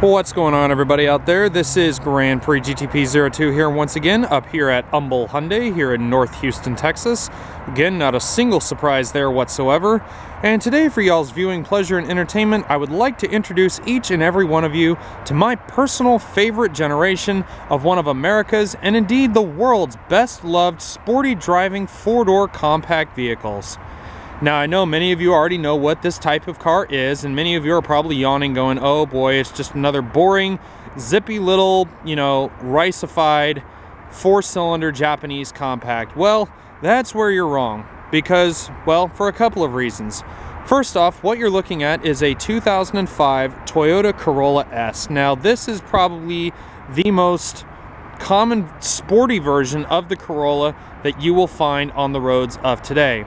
What's going on, everybody out there? This is Grand Prix GTP02 here once again, up here at Humble Hyundai here in North Houston, Texas. Again, not a single surprise there whatsoever. And today, for y'all's viewing pleasure and entertainment, I would like to introduce each and every one of you to my personal favorite generation of one of America's, and indeed the world's best loved sporty driving four-door compact vehicles. Now, I know many of you already know what this type of car is, and many of you are probably yawning going, oh boy, it's just another boring, zippy little, rice-ified, four-cylinder Japanese compact. Well, that's where you're wrong, because, well, for a couple of reasons. First off, what you're looking at is a 2005 Toyota Corolla S. Now, this is probably the most common sporty version of the Corolla that you will find on the roads of today.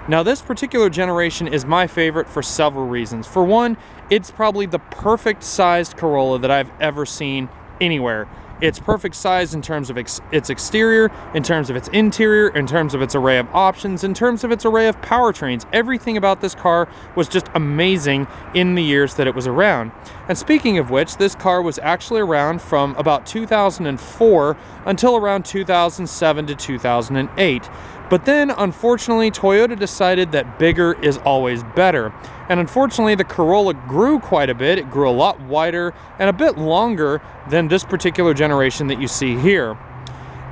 Now, this particular generation is my favorite for several reasons. For one, it's probably the perfect sized Corolla that I've ever seen anywhere. It's perfect size in terms of its exterior, in terms of its interior, in terms of its array of options, in terms of its array of powertrains. Everything about this car was just amazing in the years that it was around. And speaking of which, this car was actually around from about 2004 until around 2007 to 2008. But then, unfortunately, Toyota decided that bigger is always better. And unfortunately, the Corolla grew quite a bit. It grew a lot wider and a bit longer than this particular generation that you see here.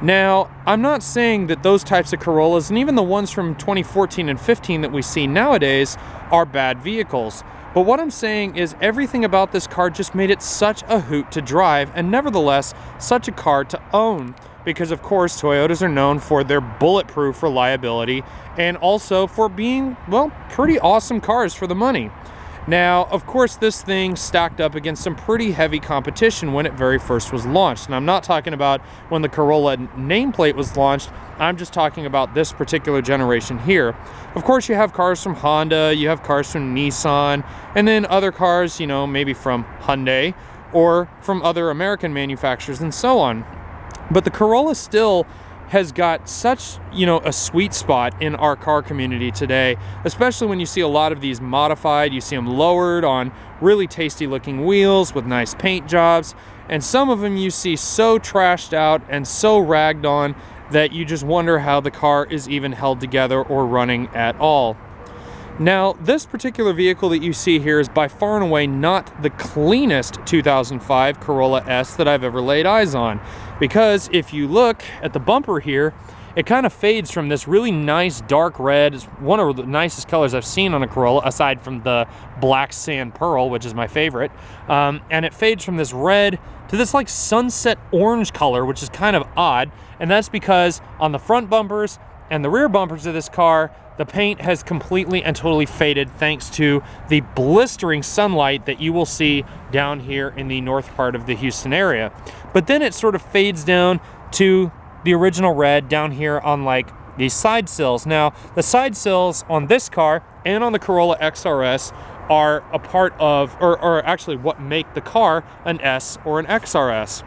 Now, I'm not saying that those types of Corollas, and even the ones from 2014 and 15 that we see nowadays, are bad vehicles. But what I'm saying is everything about this car just made it such a hoot to drive, and nevertheless, such a car to own. Because of course, Toyotas are known for their bulletproof reliability and also for being, well, pretty awesome cars for the money. Now, of course, this thing stacked up against some pretty heavy competition when it very first was launched. And I'm not talking about when the Corolla nameplate was launched, I'm just talking about this particular generation here. Of course, you have cars from Honda, you have cars from Nissan, and then other cars, maybe from Hyundai or from other American manufacturers and so on. But the Corolla still has got such, a sweet spot in our car community today, especially when you see a lot of these modified. You see them lowered on really tasty looking wheels with nice paint jobs, and some of them you see so trashed out and so ragged on that you just wonder how the car is even held together or running at all. Now, this particular vehicle that you see here is by far and away not the cleanest 2005 Corolla S that I've ever laid eyes on. Because if you look at the bumper here, it kind of fades from this really nice dark red. It's one of the nicest colors I've seen on a Corolla, aside from the black sand pearl, which is my favorite. And it fades from this red to this like sunset orange color, which is kind of odd. And that's because on the front bumpers and the rear bumpers of this car, the paint has completely and totally faded thanks to the blistering sunlight that you will see down here in the north part of the Houston area. But then it sort of fades down to the original red down here on like these side sills. Now, the side sills on this car and on the Corolla XRS are a part of, or actually what make the car an S or an XRS.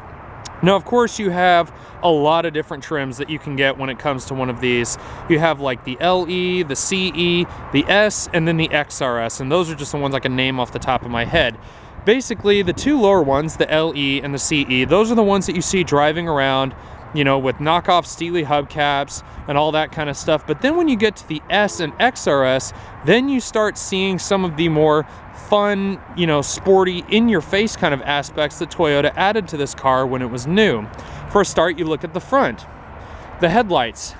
Now, of course, you have a lot of different trims that you can get when it comes to one of these. You have like the LE, the CE, the S, and then the XRS, and those are just the ones I can name off the top of my head. Basically, the two lower ones, the LE and the CE, those are the ones that you see driving around, with knockoff Steely hubcaps and all that kind of stuff. But then when you get to the S and XRS, then you start seeing some of the more fun, sporty, in-your-face kind of aspects that Toyota added to this car when it was new. For a start, you look at the front. The headlights,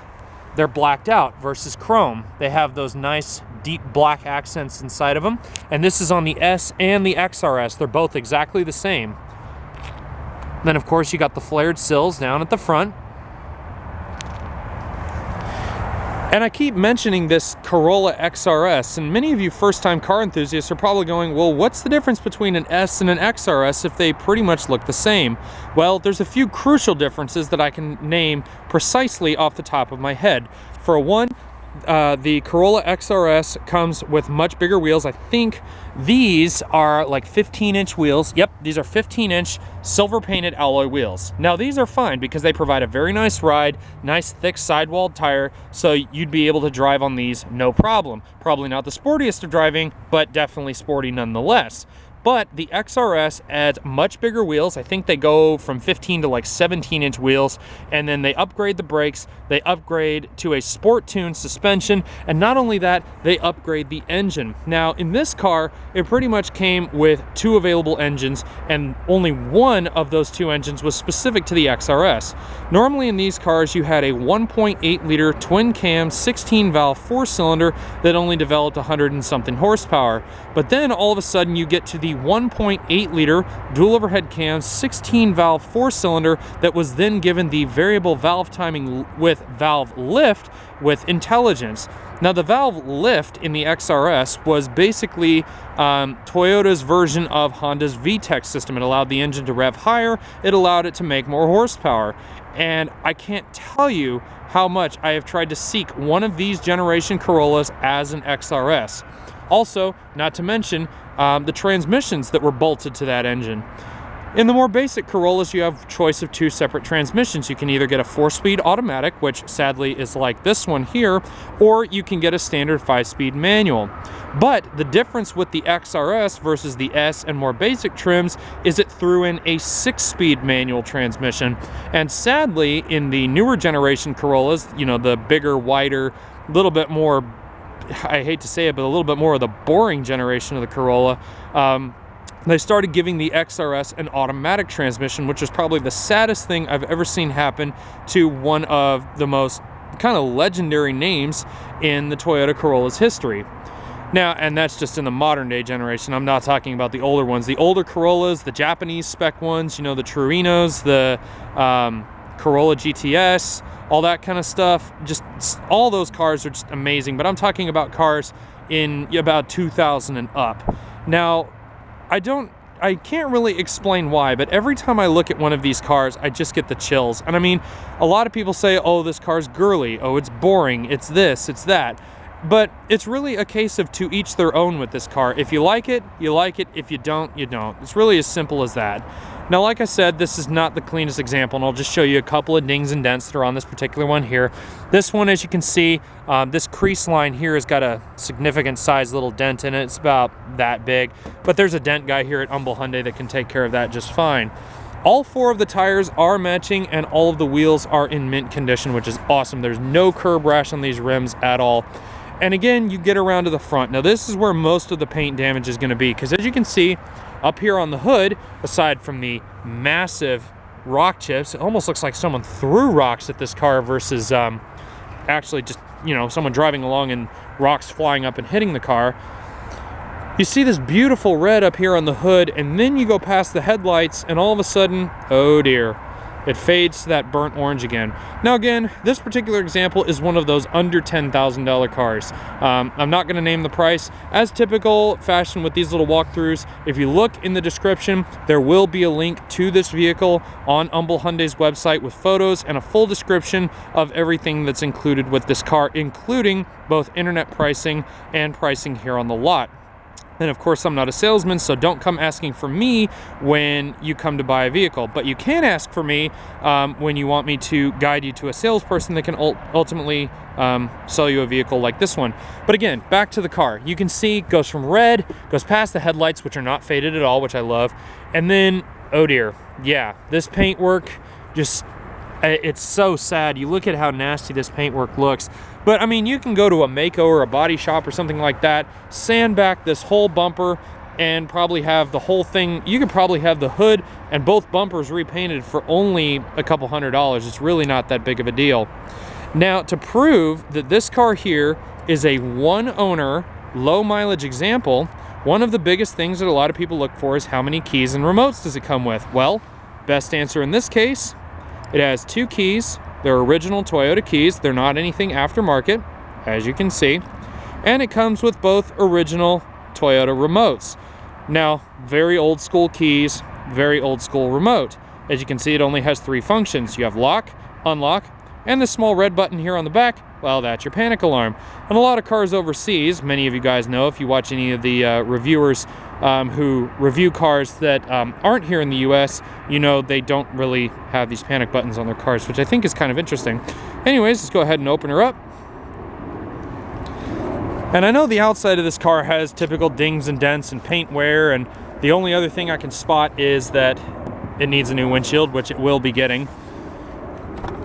they're blacked out versus chrome. They have those nice deep black accents inside of them. And this is on the S and the XRS. They're both exactly the same. Then, of course, you got the flared sills down at the front. And I keep mentioning this Corolla XRS, and many of you first-time car enthusiasts are probably going, well, what's the difference between an S and an XRS if they pretty much look the same? Well, there's a few crucial differences that I can name precisely off the top of my head. For one, the Corolla XRS comes with much bigger wheels. I think these are like 15-inch wheels. Yep, these are 15-inch silver painted alloy wheels. Now, these are fine because they provide a very nice ride, nice thick sidewalled tire, so you'd be able to drive on these no problem. Probably not the sportiest of driving, but definitely sporty nonetheless. But the XRS adds much bigger wheels. I think they go from 15 to like 17-inch wheels, and then they upgrade the brakes, they upgrade to a sport-tuned suspension, and not only that, they upgrade the engine. Now, in this car, it pretty much came with 2 available engines, and only one of those 2 engines was specific to the XRS. Normally in these cars, you had a 1.8-liter twin-cam, 16-valve, 4-cylinder that only developed 100 and something horsepower. But then all of a sudden, you get to the 1.8-liter dual overhead cam 16-valve 4-cylinder that was then given the variable valve timing with valve lift with intelligence. Now, the valve lift in the XRS was basically Toyota's version of Honda's VTEC system. It allowed the engine to rev higher, it allowed it to make more horsepower. And I can't tell you how much I have tried to seek one of these generation Corollas as an XRS. Also, not to mention the transmissions that were bolted to that engine. In the more basic Corollas, you have a choice of 2 separate transmissions. You can either get a 4-speed automatic, which sadly is like this one here, or you can get a standard 5-speed manual. But the difference with the XRS versus the S and more basic trims is it threw in a 6-speed manual transmission. And sadly, in the newer generation Corollas, you know, the bigger, wider, little bit more, I hate to say it, but a little bit more of the boring generation of the Corolla, they started giving the XRS an automatic transmission, which is probably the saddest thing I've ever seen happen to one of the most kind of legendary names in the Toyota Corolla's history. Now, and that's just in the modern day generation. I'm not talking about the older ones. The older Corollas, the Japanese spec ones, you know, the Turinos, the Corolla GTS, all that kind of stuff. Just all those cars are just amazing. But I'm talking about cars in about 2000 and up. Now, I can't really explain why, but every time I look at one of these cars, I just get the chills. And I mean, a lot of people say, oh, this car's girly, oh, it's boring, it's this, it's that. But it's really a case of to each their own with this car. If you like it, you like it. If you don't, you don't. It's really as simple as that. Now, like I said, this is not the cleanest example, and I'll just show you a couple of dings and dents that are on this particular one here. This one, as you can see, this crease line here has got a significant size little dent in it. It's about that big, but there's a dent guy here at Humble Hyundai that can take care of that just fine. All 4 of the tires are matching, and all of the wheels are in mint condition, which is awesome. There's no curb rash on these rims at all. And again, you get around to the front. Now, this is where most of the paint damage is going to be, because as you can see, up here on the hood, aside from the massive rock chips, it almost looks like someone threw rocks at this car versus actually just, you know, someone driving along and rocks flying up and hitting the car. You see this beautiful red up here on the hood, and then you go past the headlights, and all of a sudden, oh dear, it fades to that burnt orange again. Now again, this particular example is one of those under $10,000 cars. I'm not gonna name the price. As typical fashion with these little walkthroughs, if you look in the description, there will be a link to this vehicle on Humble Hyundai's website with photos and a full description of everything that's included with this car, including both internet pricing and pricing here on the lot. And of course, I'm not a salesman, so don't come asking for me when you come to buy a vehicle. But you can ask for me when you want me to guide you to a salesperson that can ultimately sell you a vehicle like this one. But again, back to the car. You can see it goes from red, goes past the headlights, which are not faded at all, which I love. And then, oh dear, yeah, this paintwork just... it's so sad. You look at how nasty this paintwork looks. But I mean, you can go to a Mako or a body shop or something like that, sand back this whole bumper, and probably have the whole thing. You could probably have the hood and both bumpers repainted for only a couple $100s. It's really not that big of a deal. Now, to prove that this car here is a one-owner, low-mileage example, one of the biggest things that a lot of people look for is how many keys and remotes does it come with? Well, best answer in this case, it has 2 keys. They're original Toyota keys. They're not anything aftermarket, as you can see. And it comes with both original Toyota remotes. Now, very old school keys, very old school remote. As you can see, it only has 3 functions. You have lock, unlock, and the small red button here on the back, well, that's your panic alarm. And a lot of cars overseas, many of you guys know, if you watch any of the reviewers who review cars that aren't here in the US, you know they don't really have these panic buttons on their cars, which I think is kind of interesting. Anyways, let's go ahead and open her up. And I know the outside of this car has typical dings and dents and paint wear and The only other thing I can spot is that it needs a new windshield, which it will be getting.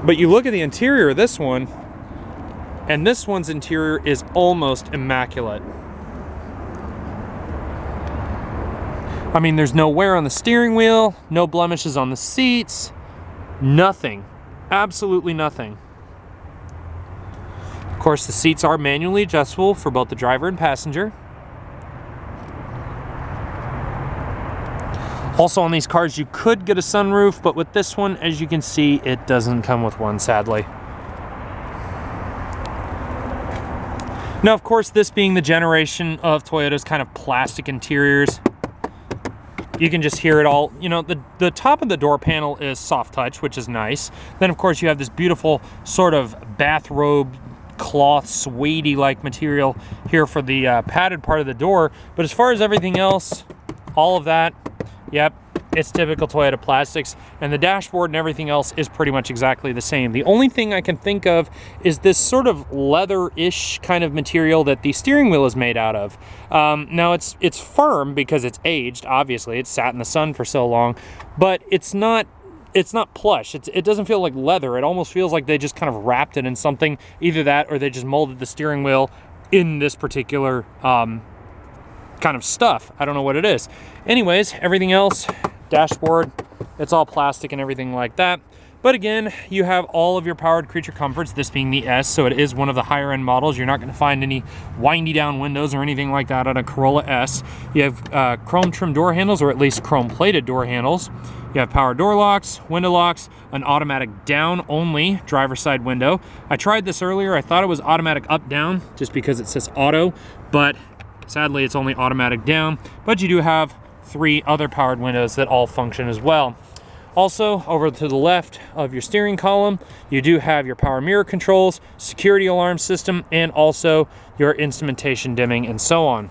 But you look at the interior of this one, and this one's interior is almost immaculate. I mean, there's no wear on the steering wheel, no blemishes on the seats, nothing, absolutely nothing. Of course, the seats are manually adjustable for both the driver and passenger. Also on these cars, you could get a sunroof, but with this one, as you can see, it doesn't come with one, sadly. Now, of course, this being the generation of Toyota's kind of plastic interiors, you can just hear it all. You know, the top of the door panel is soft touch, which is nice. Then, of course, you have this beautiful sort of bathrobe cloth, suede-like material here for the padded part of the door. But as far as everything else, all of that, yep, it's typical Toyota plastics, and the dashboard and everything else is pretty much exactly the same. The only thing I can think of is this sort of leather-ish kind of material that the steering wheel is made out of. Now it's firm because it's aged, obviously. It's sat in the sun for so long, but it's not plush. It doesn't feel like leather. It almost feels like they just kind of wrapped it in something, either that or they just molded the steering wheel in this particular kind of stuff. I don't know what it is. Anyways, everything else, dashboard, it's all plastic and everything like that. But again, you have all of your powered creature comforts, this being the S, so it is one of the higher end models. You're not going to find any windy down windows or anything like that on a Corolla S. You have chrome trim door handles, or at least chrome plated door handles. You have power door locks, window locks, an automatic down only driver's side window. I tried this earlier. I thought it was automatic up down just because it says auto, but sadly it's only automatic down. But you do have 3 other powered windows that all function as well. Also, over to the left of your steering column, you do have your power mirror controls, security alarm system, and also your instrumentation dimming and so on.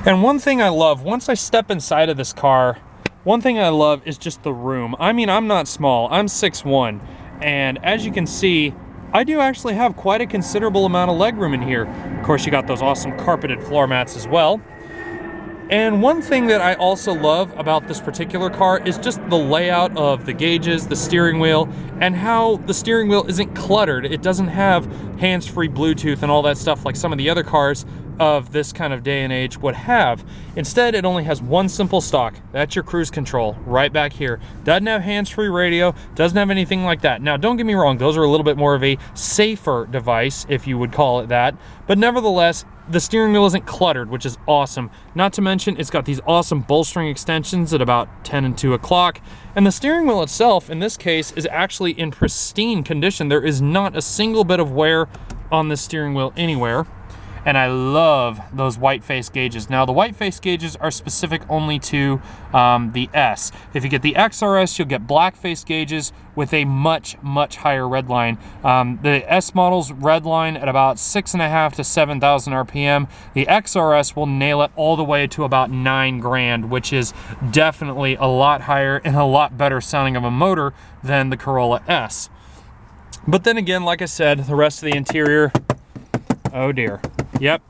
And one thing I love, once I step inside of this car, one thing I love is just the room. I mean, I'm not small, I'm 6'1", and as you can see, I do actually have quite a considerable amount of legroom in here. Of course, you got those awesome carpeted floor mats as well. And one thing that I also love about this particular car is just the layout of the gauges, the steering wheel, and how the steering wheel isn't cluttered. It doesn't have hands-free Bluetooth and all that stuff like some of the other cars of this kind of day and age would have. Instead, it only has one simple stock. That's your cruise control right back here. Doesn't have hands-free radio, doesn't have anything like that. Now, don't get me wrong, those are a little bit more of a safer device, if you would call it that. But nevertheless, the steering wheel isn't cluttered, which is awesome. Not to mention, it's got these awesome bolstering extensions at about 10 and 2 o'clock. And the steering wheel itself, in this case, is actually in pristine condition. There is not a single bit of wear on the steering wheel anywhere. And I love those white face gauges. Now, the white face gauges are specific only to the S. If you get the XRS, you'll get black face gauges with a much, much higher red line. The S model's red line at about 6.5 to 7,000 RPM. The XRS will nail it all the way to about 9 grand, which is definitely a lot higher and a lot better sounding of a motor than the Corolla S. But then again, like I said, the rest of the interior, oh dear. Yep,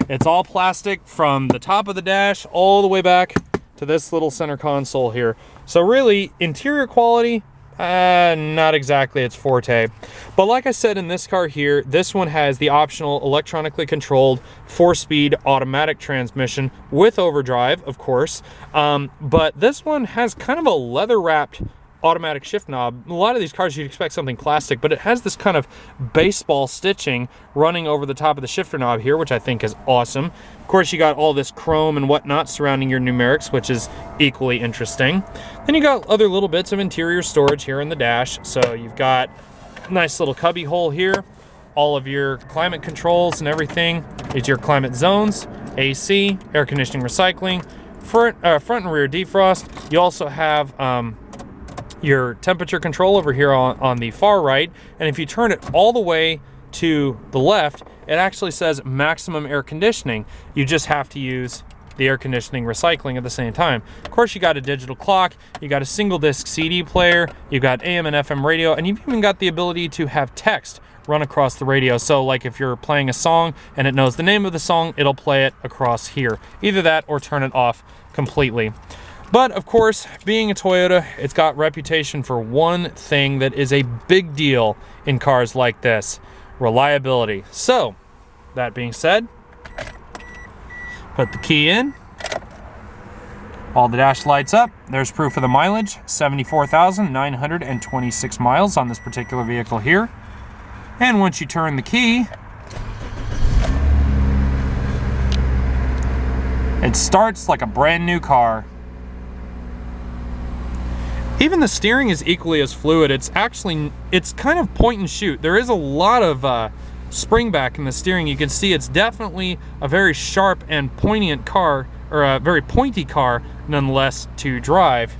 it's all plastic from the top of the dash all the way back to this little center console here. So really, interior quality, not exactly its forte. But like I said, in this car here, this one has the optional electronically controlled 4-speed automatic transmission with overdrive, of course. But this one has kind of a leather-wrapped automatic shift knob. A lot of these cars you'd expect something plastic, but it has this kind of baseball stitching running over the top of the shifter knob here, which I think is awesome. Of course, you got all this chrome and whatnot surrounding your numerics, which is equally interesting. Then you got other little bits of interior storage here in the dash. So you've got a nice little cubby hole here. All of your climate controls and everything is your climate zones, AC, air conditioning, recycling, front and rear defrost. You also have your temperature control over here on the far right, and if you turn it all the way to the left, it actually says maximum air conditioning. You just have to use the air conditioning recycling at the same time. Of course, you got a digital clock, you got a single disc CD player, you got AM and FM radio, and you've even got the ability to have text run across the radio. So like if you're playing a song and it knows the name of the song, it'll play it across here. Either that or turn it off completely. But of course, being a Toyota, it's got reputation for one thing that is a big deal in cars like this: reliability. So, that being said, put the key in. All the dash lights up. There's proof of the mileage, 74,926 miles on this particular vehicle here. And once you turn the key, it starts like a brand new car. Even the steering is equally as fluid. It's kind of point and shoot. There is a lot of spring back in the steering. You can see it's definitely a very sharp and poignant car, or a very pointy car nonetheless to drive.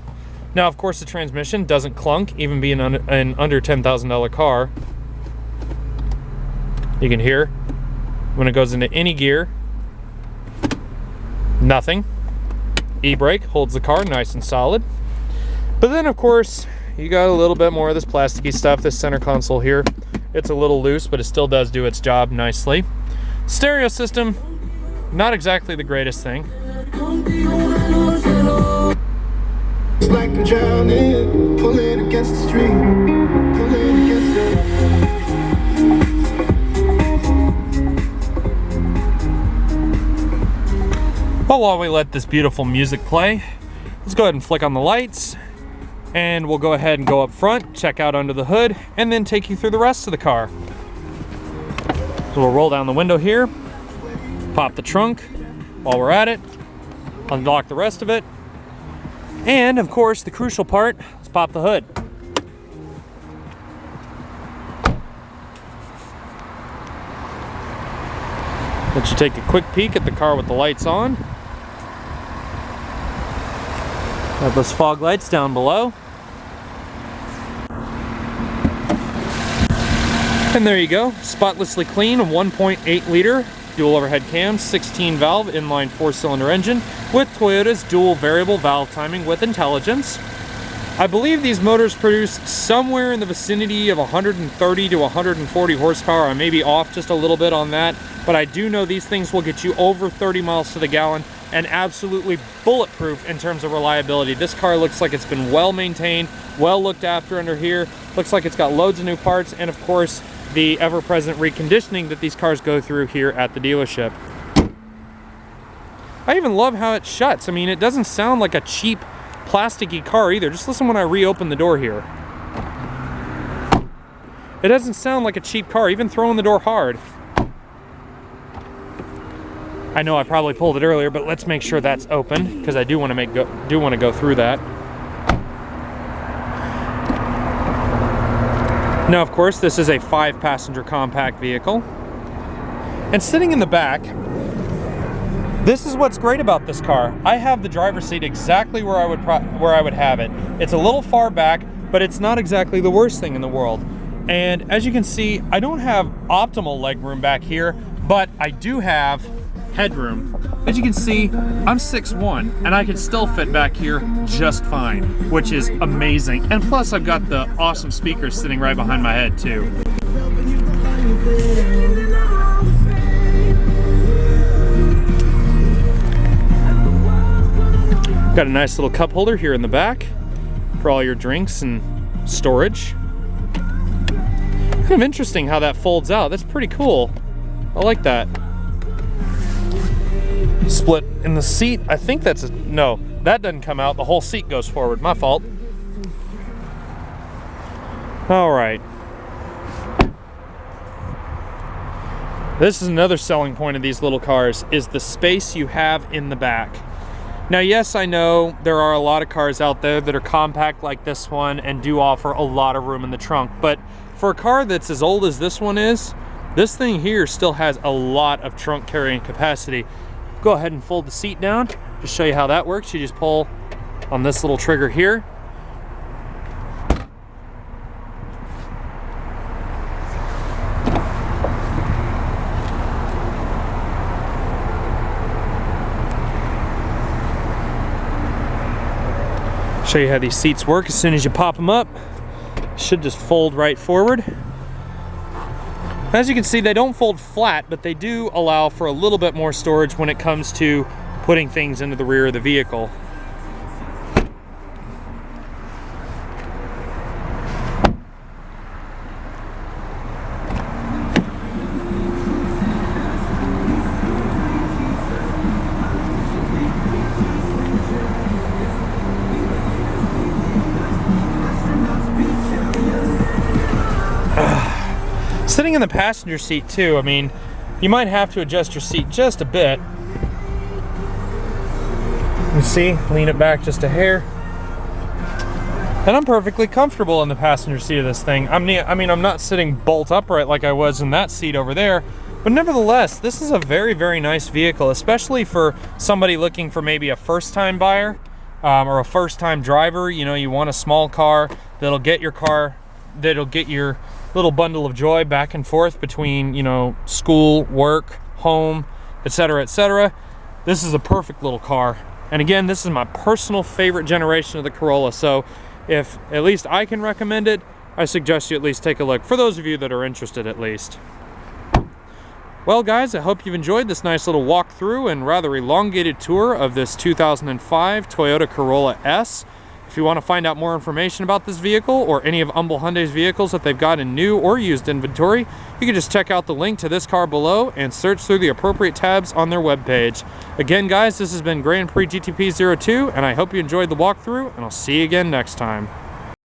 Now of course the transmission doesn't clunk, even being an under $10,000 car. You can hear when it goes into any gear, nothing. E-brake holds the car nice and solid. But then of course you got a little bit more of this plasticky stuff. This center console here, it's a little loose, but it still does do its job nicely. Stereo system, not exactly the greatest thing. It's like I'm drowning, pulling against the street, pulling against the... Well, while we let this beautiful music play, let's go ahead and flick on the lights, and we'll go ahead and go up front, check out under the hood, and then take you through the rest of the car. So we'll roll down the window here, pop the trunk while we're at it, unlock the rest of it, and of course the crucial part, let's pop the hood. Let you take a quick peek at the car with the lights on. Got those fog lights down below. And there you go, spotlessly clean, 1.8 liter dual overhead cam, 16 valve inline 4-cylinder engine with Toyota's dual variable valve timing with intelligence. I believe these motors produce somewhere in the vicinity of 130 to 140 horsepower. I may be off just a little bit on that, but I do know these things will get you over 30 miles to the gallon and absolutely bulletproof in terms of reliability. This car looks like it's been well maintained, well looked after under here. Looks like it's got loads of new parts, and of course the ever-present reconditioning that these cars go through here at the dealership. I even love how it shuts. I mean, it doesn't sound like a cheap plasticky car either. Just listen when I reopen the door here. It doesn't sound like a cheap car, even throwing the door hard. I know I probably pulled it earlier, but let's make sure that's open, because I do want to go through that. Now, of course, this is a 5-passenger compact vehicle. And sitting in the back, this is what's great about this car. I have the driver's seat exactly where I would have it. It's a little far back, but it's not exactly the worst thing in the world. And as you can see, I don't have optimal legroom back here, but I do have headroom. As you can see, I'm 6'1", and I can still fit back here just fine, which is amazing. And plus, I've got the awesome speakers sitting right behind my head, too. Got a nice little cup holder here in the back for all your drinks and storage. Kind of interesting how that folds out. That's pretty cool. I like that. Split in the seat. I think that's no, that doesn't come out. The whole seat goes forward. My fault. All right. This is another selling point of these little cars, is the space you have in the back. Now, yes, I know there are a lot of cars out there that are compact like this one and do offer a lot of room in the trunk, but for a car that's as old as this one is, this thing here still has a lot of trunk carrying capacity. Go ahead and fold the seat down. Just show you how that works. You just pull on this little trigger here. Show you how these seats work. As soon as you pop them up, should just fold right forward. As you can see, they don't fold flat, but they do allow for a little bit more storage when it comes to putting things into the rear of the vehicle. Sitting in the passenger seat too, I mean, you might have to adjust your seat just a bit. You see, lean it back just a hair. And I'm perfectly comfortable in the passenger seat of this thing. I mean, I'm not sitting bolt upright like I was in that seat over there, but nevertheless, this is a very, very nice vehicle, especially for somebody looking for maybe a first-time buyer or a first-time driver. You know, you want a small car that'll get your little bundle of joy back and forth between, you know, school, work, home, etc., etc. This is a perfect little car. And again, this is my personal favorite generation of the Corolla, so if at least I can recommend it, I suggest you at least take a look, for those of you that are interested at least. Well guys, I hope you've enjoyed this nice little walkthrough and rather elongated tour of this 2005 Toyota Corolla S. If you want to find out more information about this vehicle or any of Humble Hyundai's vehicles that they've got in new or used inventory, you can just check out the link to this car below and search through the appropriate tabs on their webpage. Again guys, this has been Grand Prix GTP 02, and I hope you enjoyed the walkthrough, and I'll see you again next time.